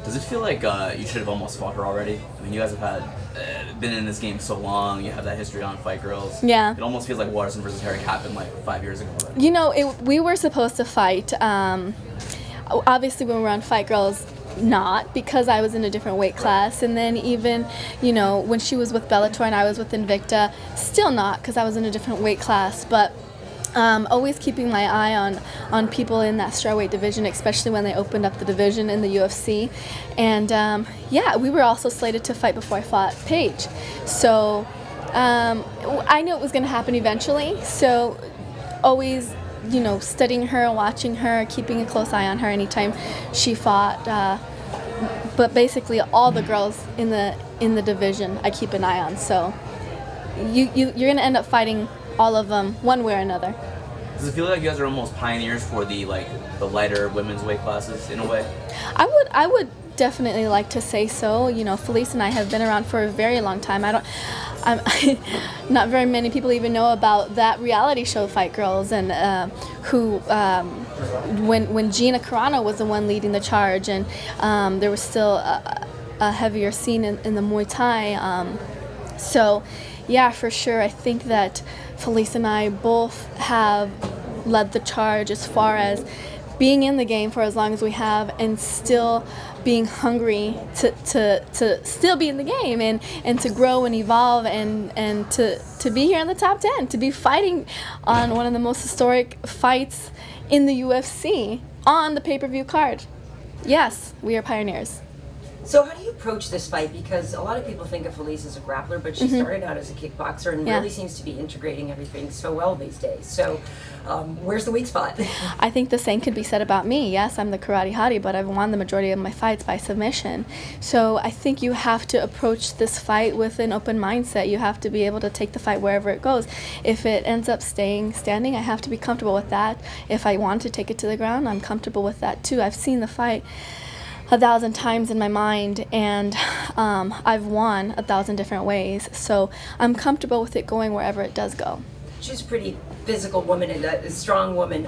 Does it feel like you should have almost fought her already? I mean, you guys have had been in this game so long. You have that history on Fight Girls. Yeah. It almost feels like Waterson versus Herrig happened like 5 years ago already. You know, we were supposed to fight. Obviously, when we were on Fight Girls, not, because I was in a different weight class. And then even, you know, when she was with Bellator and I was with Invicta, still not, because I was in a different weight class. But always keeping my eye on people in that strawweight division, especially when they opened up the division in the UFC. And yeah, we were also slated to fight before I fought Paige. So I knew it was going to happen eventually. So always, you know, studying her, watching her, keeping a close eye on her anytime she fought. But basically, all the girls in the division, I keep an eye on. So you're going to end up fighting all of them one way or another. Does it feel like you guys are almost pioneers for the lighter women's weight classes in a way? I would definitely like to say so. You know, Felice and I have been around for a very long time. Not very many people even know about that reality show, Fight Girls, and when Gina Carano was the one leading the charge, and there was still a heavier scene in the Muay Thai. So, yeah, for sure, I think that Felice and I both have led the charge as far as being in the game for as long as we have, and still being hungry to still be in the game, and to grow and evolve, and to be here in the top 10, to be fighting on one of the most historic fights in the UFC on the pay-per-view card. Yes, we are pioneers. So how do you approach this fight? Because a lot of people think of Felice as a grappler, but she started out as a kickboxer and really seems to be integrating everything so well these days. So where's the weak spot? I think the same could be said about me. Yes, I'm the karate hottie, but I've won the majority of my fights by submission. So I think you have to approach this fight with an open mindset. You have to be able to take the fight wherever it goes. If it ends up staying standing, I have to be comfortable with that. If I want to take it to the ground, I'm comfortable with that too. I've seen the fight 1,000 times in my mind, and I've won 1,000 different ways, so I'm comfortable with it going wherever it does go. She's a pretty physical woman and a strong woman.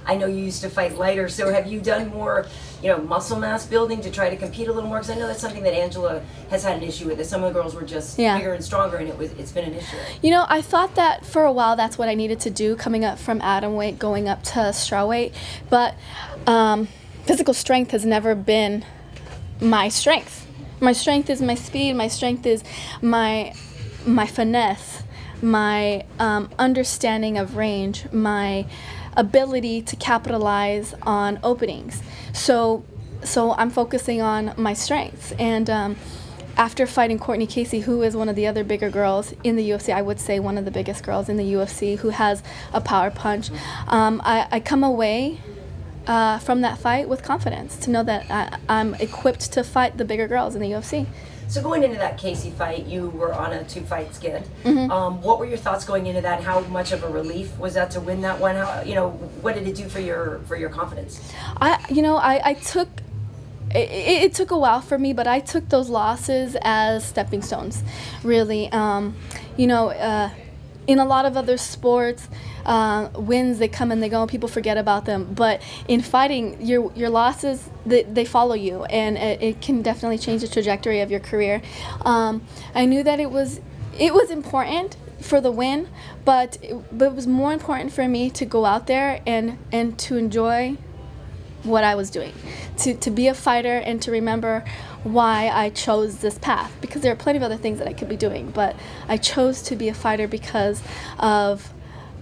I know you used to fight lighter, so have you done more, muscle mass building to try to compete a little more? Because I know that's something that Angela has had an issue with. That some of the girls were just bigger and stronger, and it's been an issue. You know, I thought that for a while that's what I needed to do, coming up from atom weight, going up to straw weight, but physical strength has never been my strength. My strength is my speed. My strength is my finesse, my understanding of range, my ability to capitalize on openings. So I'm focusing on my strengths. And after fighting Courtney Casey, who is one of the other bigger girls in the UFC, I would say one of the biggest girls in the UFC, who has a power punch, I come away from that fight with confidence, to know that I'm equipped to fight the bigger girls in the UFC. So going into that Casey fight, you were on a 2-fight skid. What were your thoughts going into that? How much of a relief was that to win that one? How, what did it do for your confidence? I took. It took a while for me, but I took those losses as stepping stones, really. In a lot of other sports, wins, they come and they go and people forget about them. But in fighting, your losses, they follow you, and it can definitely change the trajectory of your career. I knew that it was important for the win, but it was more important for me to go out there and to enjoy what I was doing, to be a fighter, and to remember why I chose this path, because there are plenty of other things that I could be doing, but I chose to be a fighter because of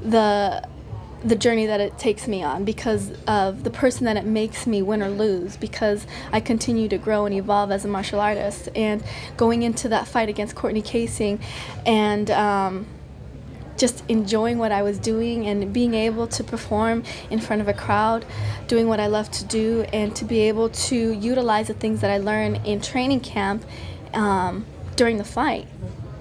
the journey that it takes me on, because of the person that it makes me win or lose, because I continue to grow and evolve as a martial artist. And going into that fight against Courtney Casey and just enjoying what I was doing and being able to perform in front of a crowd, doing what I love to do, and to be able to utilize the things that I learned in training camp during the fight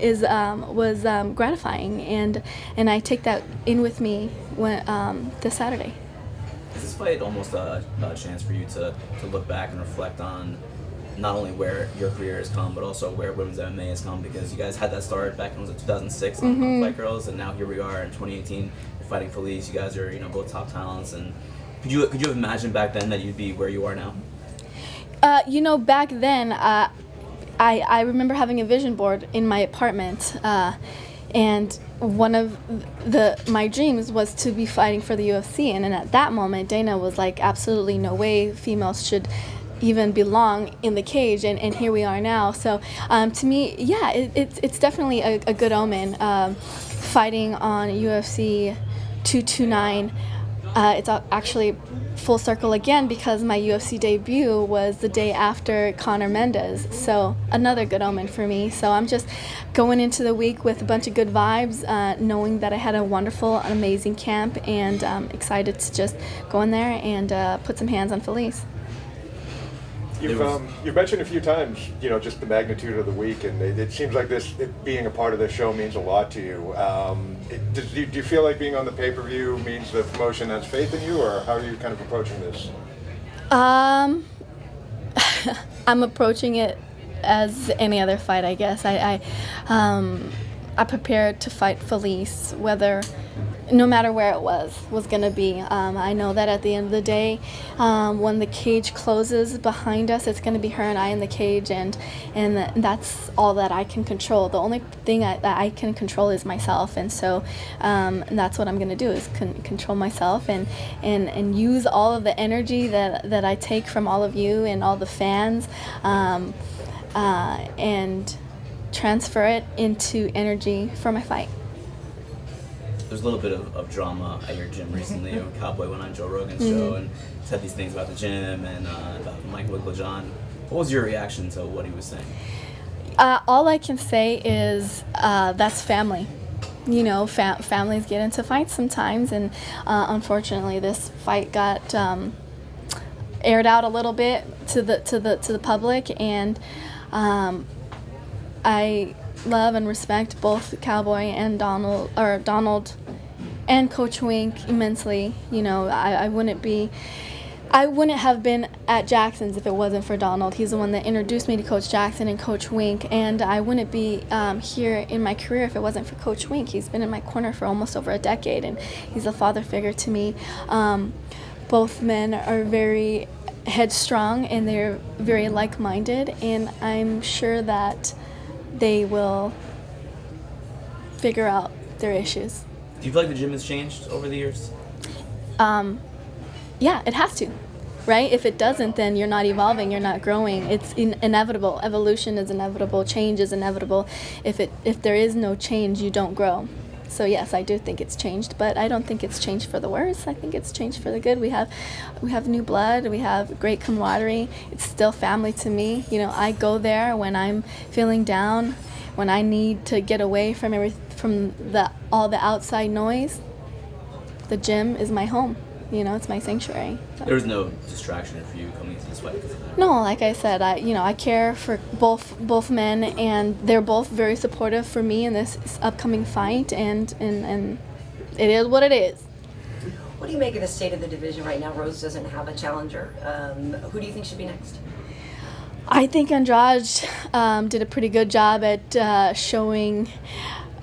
was gratifying, and I take that in with me this Saturday. Is this fight almost a chance for you to look back and reflect on not only where your career has come, but also where women's MMA has come? Because you guys had that start back in 2006 on Fight Girls, and now here we are in 2018. You're fighting Felice. You guys are both top talents. And could you have imagined back then that you'd be where you are now? Back then, I remember having a vision board in my apartment, and one of my dreams was to be fighting for the UFC. And at that moment, Dana was like, absolutely no way females should even belong in the cage, and here we are now. So to me, yeah, it's definitely a good omen. Fighting on UFC 229, it's actually full circle again because my UFC debut was the day after Conor Mendez, so another good omen for me. So I'm just going into the week with a bunch of good vibes, knowing that I had a wonderful, amazing camp, and excited to just go in there and put some hands on Felice. You've mentioned a few times, just the magnitude of the week, and it seems like being a part of this show means a lot to you. Do you feel like being on the pay-per-view means the promotion has faith in you, or how are you kind of approaching this? I'm approaching it as any other fight, I guess. I prepared to fight Felice, no matter where it was going to be. I know that at the end of the day, when the cage closes behind us, it's going to be her and I in the cage, and that's all that I can control. The only thing that I can control is myself, and so that's what I'm going to do, is control myself and use all of the energy that I take from all of you and all the fans, and transfer it into energy for my fight. There's a little bit of drama at your gym recently. Cowboy went on Joe Rogan's show and said these things about the gym and about Mike Winkeljohn. What was your reaction to what he was saying? All I can say is that's family. Families get into fights sometimes, and unfortunately, this fight got aired out a little bit to the public, and I love and respect both Cowboy and Donald and Coach Wink immensely. I wouldn't have been at Jackson's if it wasn't for Donald. He's the one that introduced me to Coach Jackson and Coach Wink, and I wouldn't be here in my career if it wasn't for Coach Wink. He's been in my corner for almost over a decade, and he's a father figure to me. Both men are very headstrong, and they're very like-minded, and I'm sure that they will figure out their issues. Do you feel like the gym has changed over the years? Yeah, it has to, right? If it doesn't, then you're not evolving, you're not growing. It's inevitable. Evolution is inevitable. Change is inevitable. If there is no change, you don't grow. So yes, I do think it's changed, but I don't think it's changed for the worse. I think it's changed for the good. We have new blood. We have great camaraderie. It's still family to me. I go there when I'm feeling down, when I need to get away from all the outside noise. The gym is my home. It's my sanctuary. So. There was no distraction for you coming into this fight? No, like I said, I care for both men, and they're both very supportive for me in this upcoming fight, and it is what it is. What do you make of the state of the division right now? Rose doesn't have a challenger. Who do you think should be next? I think Andrade did a pretty good job at showing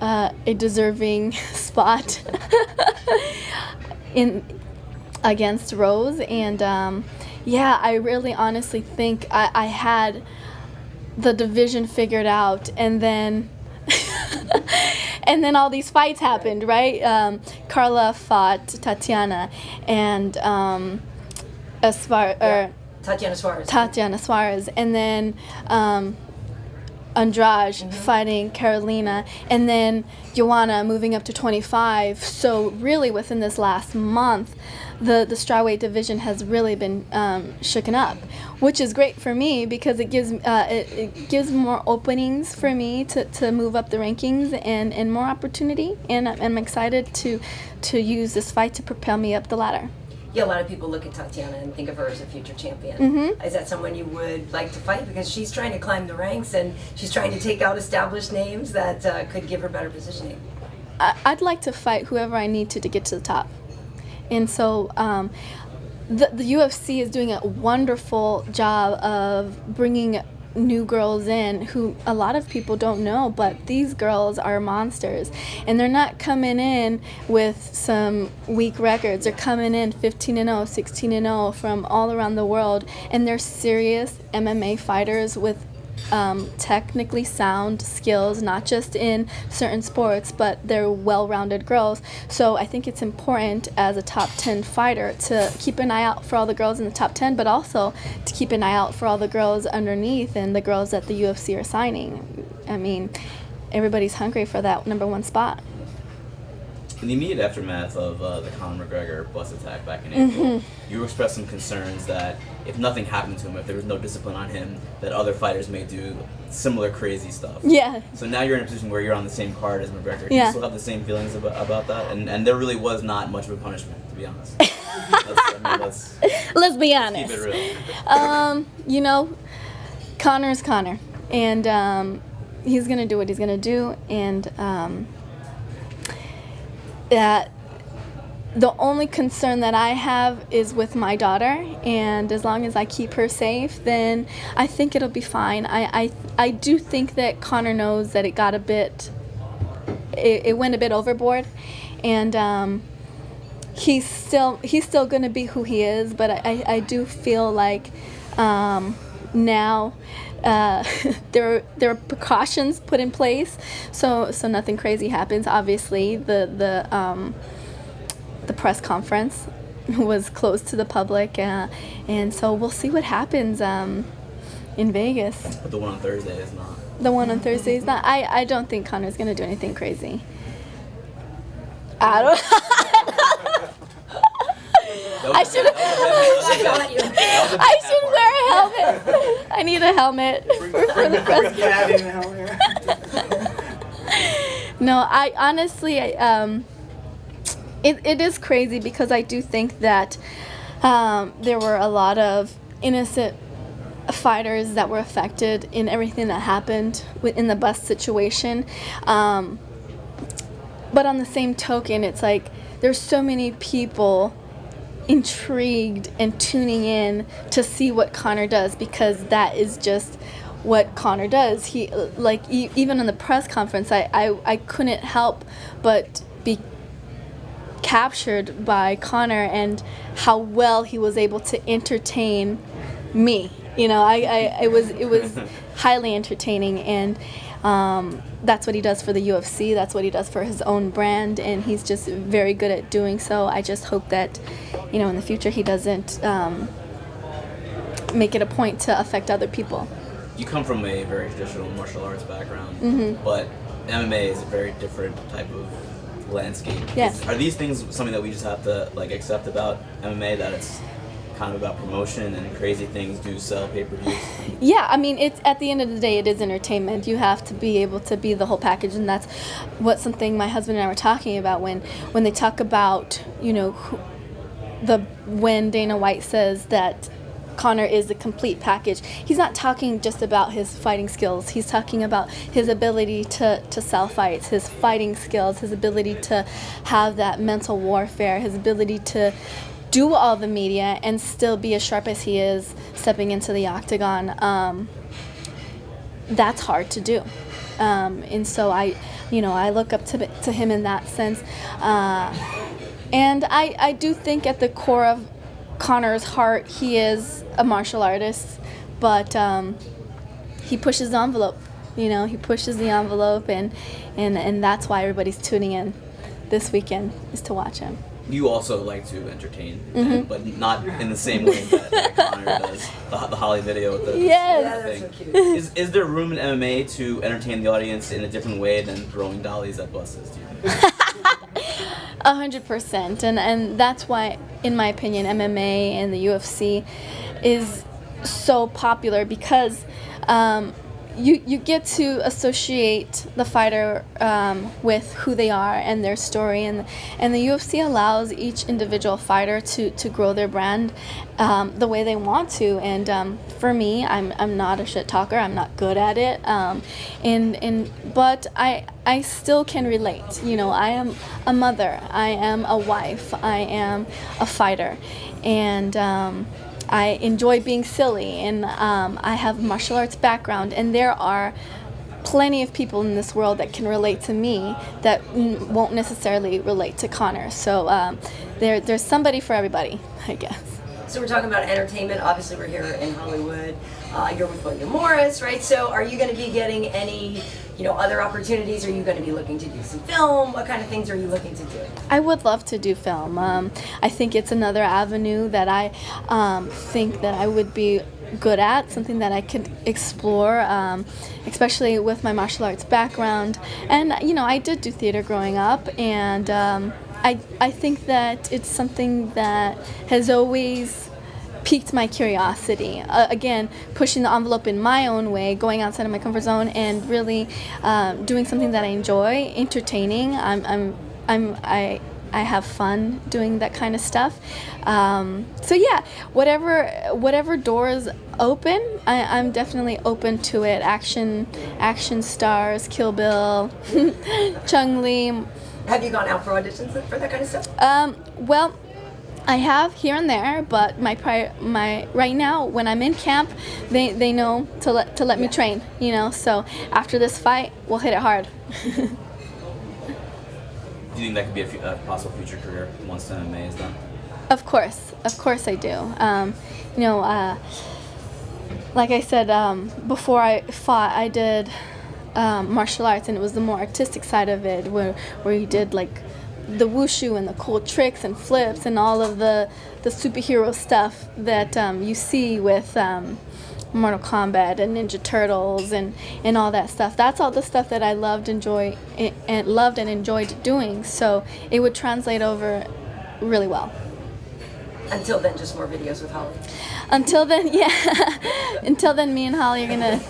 a deserving spot against Rose, and I really honestly think I had the division figured out, and then and then all these fights happened, right? Carla fought Tatiana, and Tatiana Suarez, and then Andrade fighting Carolina, and then Joanna moving up to 25. So really within this last month, the strawweight division has really been shooken up, which is great for me because it gives more openings for me to move up the rankings and more opportunity, and I'm excited to use this fight to propel me up the ladder. Yeah, a lot of people look at Tatiana and think of her as a future champion. Mm-hmm. Is that someone you would like to fight? Because she's trying to climb the ranks, and she's trying to take out established names that could give her better positioning. I'd like to fight whoever I need to get to the top. And so the UFC is doing a wonderful job of bringing new girls in who a lot of people don't know, but these girls are monsters, and they're not coming in with some weak records. They're coming in 15-0, 16-0 from all around the world, and they're serious MMA fighters with technically sound skills, not just in certain sports, but they're well-rounded girls. So I think it's important as a top 10 fighter to keep an eye out for all the girls in the top 10, but also to keep an eye out for all the girls underneath and the girls that the UFC are signing. I mean, everybody's hungry for that number one spot. In the immediate aftermath of the Conor McGregor bus attack back in April, you expressed some concerns that if nothing happened to him, if there was no discipline on him, that other fighters may do similar crazy stuff. Yeah. So now you're in a position where you're on the same card as McGregor. Do Yeah. you still have the same feelings about that? And there really was not much of a punishment, to be honest. Let's Let's be keep honest. it real. You know, Conor's Conor, and he's gonna do what he's gonna do, and that the only concern that I have is with my daughter, and as long as I keep her safe, then I think it'll be fine. I do think that Conor knows that it got it went a bit overboard, and he's still going to be who he is, but I do feel like now there are precautions put in place so nothing crazy happens. Obviously the press conference was closed to the public, and so we'll see what happens in Vegas. But the one on Thursday is not. The one on Thursday is not. I don't think Conor's going to do anything crazy. I don't. I should wear a helmet. I need a helmet for the press. No, I honestly, it is crazy because I do think that there were a lot of innocent fighters that were affected in everything that happened in the bus situation. But on the same token, it's like there's so many people intrigued and tuning in to see what Conor does, because that is just what Conor does. He even in the press conference, I couldn't help but be captured by Conor and how well he was able to entertain me. You know, it was highly entertaining, and that's what he does for the UFC. That's what he does for his own brand, and he's just very good at doing so. I just hope that, you know, in the future he doesn't make it a point to affect other people. You come from a very traditional martial arts background, but MMA is a very different type of landscape. Yes. Are these things something that we just have to accept about MMA, that it's kind of about promotion and crazy things do sell pay-per-views? Yeah, I mean, it's at the end of the day, it is entertainment. You have to be able to be the whole package, and that's something my husband and I were talking about when they talk about, you know, when Dana White says that Conor is the complete package. He's not talking just about his fighting skills. He's talking about his ability to sell fights, his fighting skills, his ability to have that mental warfare, his ability to do all the media and still be as sharp as he is stepping into the octagon. That's hard to do. And so I look up to him in that sense. And I do think at the core of Conor's heart, he is a martial artist, but he pushes the envelope. You know, he pushes the envelope, and that's why everybody's tuning in this weekend, is to watch him. You also like to entertain, but not in the same way that Conor does. The Holly video with the Yes. Yeah, that's so thing. cute. Is there room in MMA to entertain the audience in a different way than throwing dollies at buses? Do you think? 100%, and that's why, in my opinion, MMA and the UFC is so popular, because you get to associate the fighter with who they are and their story, and the UFC allows each individual fighter to grow their brand the way they want to. And for me, I'm not a shit talker. I'm not good at it, but I still can relate. You know, I am a mother. I am a wife. I am a fighter, and I enjoy being silly, and I have a martial arts background, and there are plenty of people in this world that can relate to me that won't necessarily relate to Conor. So there's somebody for everybody, I guess. So we're talking about entertainment. Obviously, we're here in Hollywood. You're with William Morris, right? So are you going to be getting any, other opportunities? Are you going to be looking to do some film? What kind of things are you looking to do? I would love to do film. I think it's another avenue that I think that I would be good at, something that I could explore, especially with my martial arts background. And I did do theater growing up, and I think that it's something that has always piqued my curiosity. Again, pushing the envelope in my own way, going outside of my comfort zone, and really doing something that I enjoy, entertaining. I have fun doing that kind of stuff. So yeah, whatever doors open, I'm definitely open to it. Action stars, Kill Bill, Chung Lee. Have you gone out for auditions for that kind of stuff? Well, I have here and there, but my right now when I'm in camp, they know to let me train. So after this fight, we'll hit it hard. Do you think that could be a possible future career once the MMA is done? Of course I do. Like I said, before I fought, I did martial arts, and it was the more artistic side of it, where you did like the wushu and the cool tricks and flips and all of the superhero stuff that you see with Mortal Kombat and Ninja Turtles and all that stuff. That's all the stuff that I loved and enjoyed doing. So it would translate over really well. Until then, just more videos with Holly. Until then, yeah. Until then, me and Holly are gonna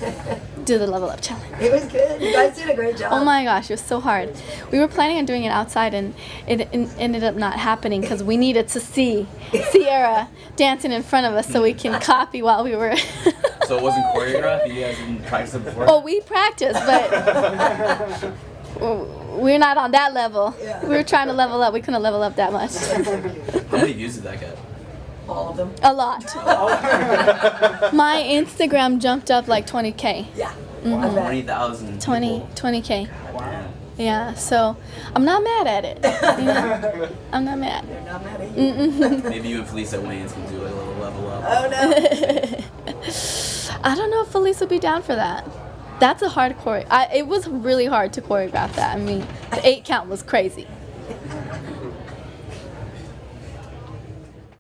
do the level up challenge. It was good. You guys did a great job. Oh my gosh, it was so hard. We were planning on doing it outside, and it ended up not happening because we needed to see Sierra dancing in front of us so we can copy while we were. So it wasn't choreographed? You guys didn't practice it before? Oh, we practiced, but we're not on that level. Yeah. We were trying to level up. We couldn't level up that much. How many views did that get? All of them. A lot. My Instagram jumped up like 20K. Yeah. Mm-hmm. I bet. 20,000 20K. Wow. Yeah, so I'm not mad at it. I'm not mad. They're not mad at you. Maybe you and Felice at Wayne's can do like a little level up. Oh no. I don't know if Felice would be down for that. That's a hard it was really hard to choreograph that. I mean, the 8 count was crazy.